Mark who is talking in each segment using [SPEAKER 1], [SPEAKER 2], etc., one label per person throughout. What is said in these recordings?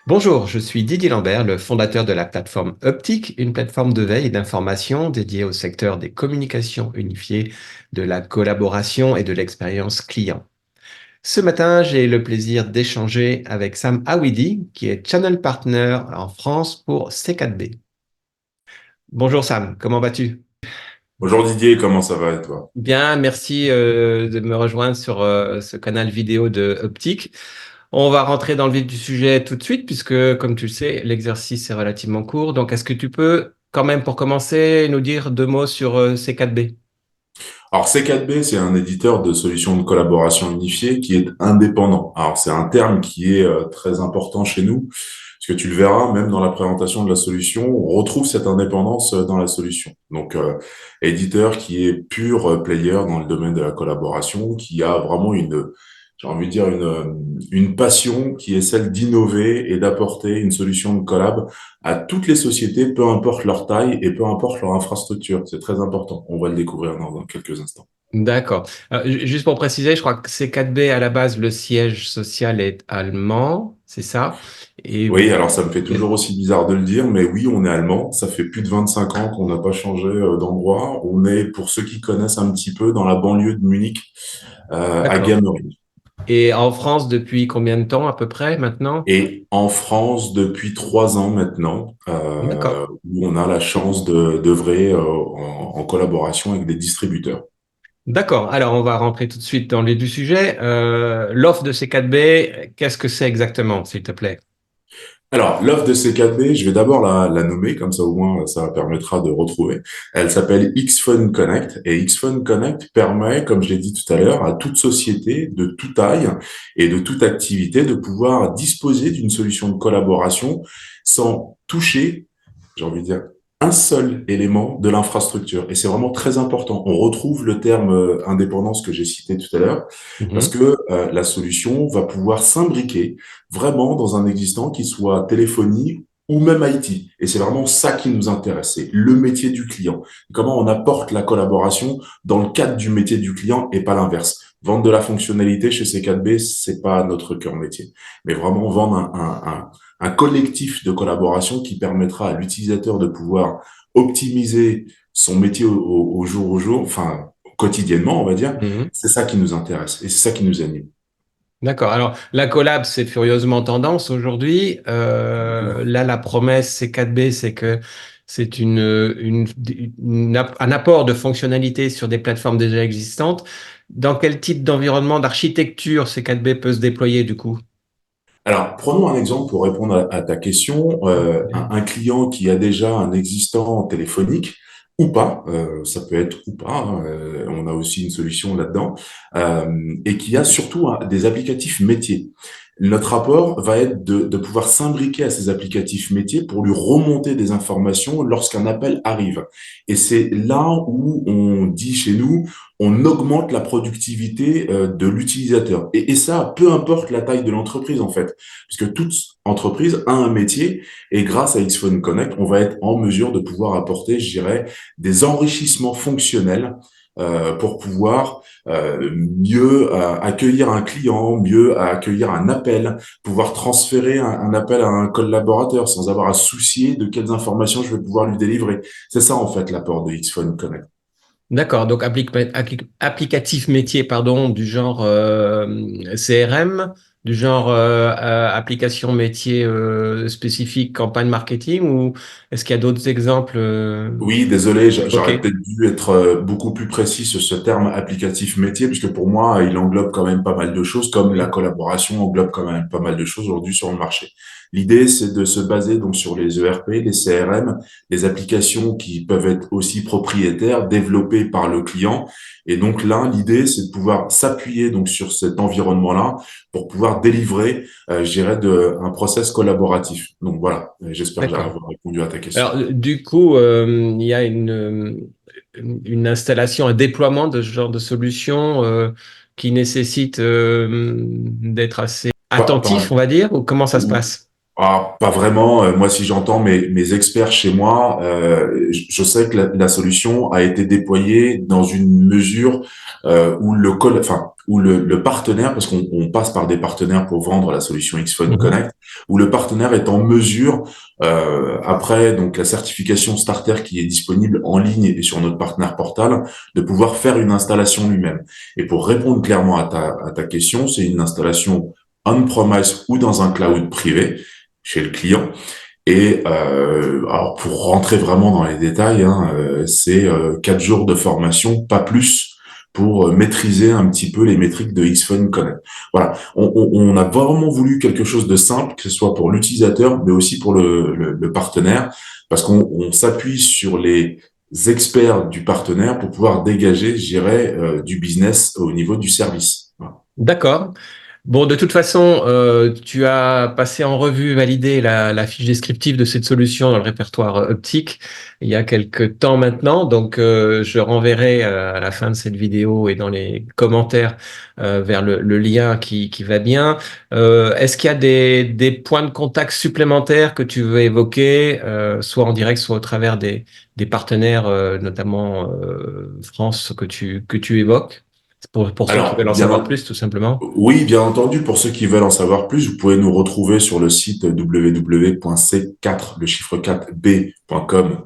[SPEAKER 1] Bonjour, je suis Didier Lambert, le fondateur de la plateforme Uptic, une plateforme de veille et d'information dédiée au secteur des communications unifiées, de la collaboration et de l'expérience client. Ce matin, j'ai le plaisir d'échanger avec Sam Awidi, qui est Channel Partner en France pour C4B. Bonjour Sam, comment vas-tu?
[SPEAKER 2] Bonjour Didier, comment ça va et toi?
[SPEAKER 1] Bien, merci de me rejoindre sur ce canal vidéo de Uptic. On va rentrer dans le vif du sujet tout de suite, puisque, comme tu le sais, l'exercice est relativement court. Donc, est-ce que tu peux, quand même, pour commencer, nous dire deux mots sur C4B?
[SPEAKER 2] Alors C4B, c'est un éditeur de solutions de collaboration unifiée qui est indépendant. Alors c'est un terme qui est très important chez nous, parce que tu le verras, même dans la présentation de la solution, on retrouve cette indépendance dans la solution. Donc éditeur qui est pur player dans le domaine de la collaboration, qui a vraiment j'ai envie de dire une passion qui est celle d'innover et d'apporter une solution de collab à toutes les sociétés, peu importe leur taille et peu importe leur infrastructure. C'est très important. On va le découvrir dans quelques instants.
[SPEAKER 1] D'accord. Juste pour préciser, je crois que C4B, à la base, le siège social est allemand, c'est ça? Et
[SPEAKER 2] Oui,
[SPEAKER 1] vous...
[SPEAKER 2] alors ça me fait toujours aussi bizarre de le dire, mais oui, on est allemand. Ça fait plus de 25 ans qu'on n'a pas changé d'endroit. On est, pour ceux qui connaissent un petit peu, dans la banlieue de Munich, à
[SPEAKER 1] D'accord.
[SPEAKER 2] Gamery.
[SPEAKER 1] Et en France, depuis combien de temps, à peu près, maintenant?
[SPEAKER 2] Et en France, depuis 3 ans maintenant,
[SPEAKER 1] D'accord.
[SPEAKER 2] où on a la chance d'œuvrer en collaboration avec des distributeurs.
[SPEAKER 1] D'accord. Alors, on va rentrer tout de suite dans le vif du sujet. L'offre de C4B, qu'est-ce que c'est exactement, s'il te plaît?
[SPEAKER 2] Alors, l'offre de C4B, je vais d'abord la nommer, comme ça au moins ça permettra de retrouver. Elle s'appelle Xphone Connect et Xphone Connect permet, comme je l'ai dit tout à l'heure, à toute société de toute taille et de toute activité de pouvoir disposer d'une solution de collaboration sans toucher, j'ai envie de dire, un seul élément de l'infrastructure. Et c'est vraiment très important. On retrouve le terme indépendance que j'ai cité tout à l'heure, parce
[SPEAKER 1] Mhm.
[SPEAKER 2] que la solution va pouvoir s'imbriquer vraiment dans un existant qui soit téléphonie ou même IT. Et c'est vraiment ça qui nous intéresse, c'est le métier du client. Comment on apporte la collaboration dans le cadre du métier du client et pas l'inverse. Vendre de la fonctionnalité chez C4B, c'est pas notre cœur métier. Mais vraiment vendre un collectif de collaboration qui permettra à l'utilisateur de pouvoir optimiser son métier au jour, enfin quotidiennement, on va dire.
[SPEAKER 1] Mhm.
[SPEAKER 2] C'est ça qui nous intéresse et c'est ça qui nous anime.
[SPEAKER 1] D'accord. Alors, la collab, c'est furieusement tendance aujourd'hui. Là, la promesse C4B, c'est que c'est un apport de fonctionnalités sur des plateformes déjà existantes. Dans quel type d'environnement, d'architecture C4B peut se déployer du coup?
[SPEAKER 2] Alors, prenons un exemple pour répondre à ta question. Un client qui a déjà un existant téléphonique ou pas, ça peut être ou pas, hein, on a aussi une solution là-dedans, et qui a surtout des applicatifs métiers. Notre rapport va être de pouvoir s'imbriquer à ces applicatifs métiers pour lui remonter des informations lorsqu'un appel arrive. Et c'est là où on dit chez nous, on augmente la productivité de l'utilisateur. Et ça, peu importe la taille de l'entreprise en fait, puisque toute entreprise a un métier et grâce à Xphone Connect, on va être en mesure de pouvoir apporter, je dirais, des enrichissements fonctionnels pour pouvoir mieux accueillir un client, mieux accueillir un appel, pouvoir transférer un appel à un collaborateur sans avoir à soucier de quelles informations je vais pouvoir lui délivrer. C'est ça en fait l'apport de Xphone Connect.
[SPEAKER 1] D'accord. Donc, applicatif métier, pardon, du genre CRM, du genre application métier spécifique campagne marketing, ou est-ce qu'il y a d'autres exemples
[SPEAKER 2] Oui, désolé, j'aurais
[SPEAKER 1] Ok.
[SPEAKER 2] peut-être dû être beaucoup plus précis sur ce terme applicatif métier, puisque pour moi, il englobe quand même pas mal de choses, comme la
[SPEAKER 1] Oui.
[SPEAKER 2] collaboration englobe quand même pas mal de choses aujourd'hui sur le marché. L'idée, c'est de se baser donc sur les ERP, les CRM, les applications qui peuvent être aussi propriétaires, développées par le client. Et donc là, l'idée, c'est de pouvoir s'appuyer donc sur cet environnement-là pour pouvoir délivrer, je dirais, un process collaboratif. Donc voilà, j'espère
[SPEAKER 1] D'accord.
[SPEAKER 2] avoir répondu à ta question.
[SPEAKER 1] Alors, du coup, il y a une installation, un déploiement de ce genre de solution qui nécessite d'être assez
[SPEAKER 2] Pas,
[SPEAKER 1] attentif, on va dire, ou comment ça se passe?
[SPEAKER 2] Ah, pas vraiment. Moi, si j'entends mes experts chez moi, je sais que la solution a été déployée dans une mesure où où le partenaire, parce qu'on passe par des partenaires pour vendre la solution Xphone
[SPEAKER 1] Mhm.
[SPEAKER 2] Connect, où le partenaire est en mesure, après donc la certification Starter qui est disponible en ligne et sur notre partenaire portal, de pouvoir faire une installation lui-même. Et pour répondre clairement à ta question, c'est une installation on-premise ou dans un cloud privé chez le client. Et alors pour rentrer vraiment dans les détails, c'est 4 jours de formation, pas plus, pour maîtriser un petit peu les métriques de Xphone Connect. Voilà, on a vraiment voulu quelque chose de simple, que ce soit pour l'utilisateur, mais aussi pour le partenaire, parce qu'on s'appuie sur les experts du partenaire pour pouvoir dégager, je dirais, du business au niveau du service. Voilà.
[SPEAKER 1] D'accord. Bon, de toute façon, tu as passé en revue, validé la fiche descriptive de cette solution dans le répertoire optique il y a quelques temps maintenant. Donc, je renverrai à la fin de cette vidéo et dans les commentaires vers le lien qui va bien. Est-ce qu'il y a des points de contact supplémentaires que tu veux évoquer, soit en direct, soit au travers des partenaires, notamment France, que tu évoques, pour ceux qui
[SPEAKER 2] Alors,
[SPEAKER 1] veulent en savoir plus, tout simplement?
[SPEAKER 2] oui, bien entendu, pour ceux qui veulent en savoir plus, vous pouvez nous retrouver sur le site www.c4, le chiffre 4b.com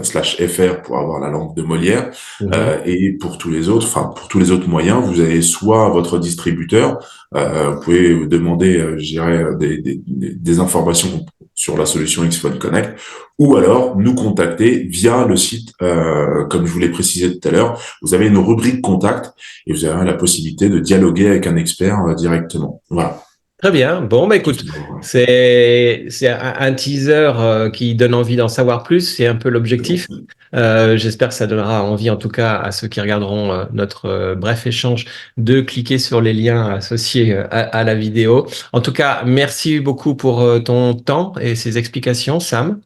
[SPEAKER 2] /fr pour avoir la langue de Molière.
[SPEAKER 1] Mhm.
[SPEAKER 2] Et pour tous les autres, enfin pour tous les autres moyens, vous avez soit votre distributeur, vous pouvez demander, je dirais, des informations sur la solution Xphone Connect, ou alors nous contacter via le site, comme je vous l'ai précisé tout à l'heure, vous avez une rubrique contact et vous avez la possibilité de dialoguer avec un expert directement. Voilà.
[SPEAKER 1] Très bien. Bon, bah écoute, c'est un teaser qui donne envie d'en savoir plus. C'est un peu l'objectif. J'espère que ça donnera envie, en tout cas, à ceux qui regarderont notre bref échange, de cliquer sur les liens associés à la vidéo. En tout cas, merci beaucoup pour ton temps et ces explications, Sam.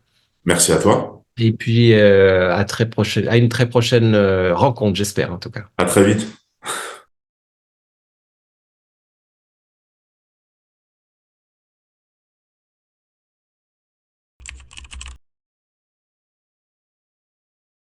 [SPEAKER 2] Merci à toi.
[SPEAKER 1] Et puis à une très prochaine rencontre, j'espère, en tout cas.
[SPEAKER 2] À très vite.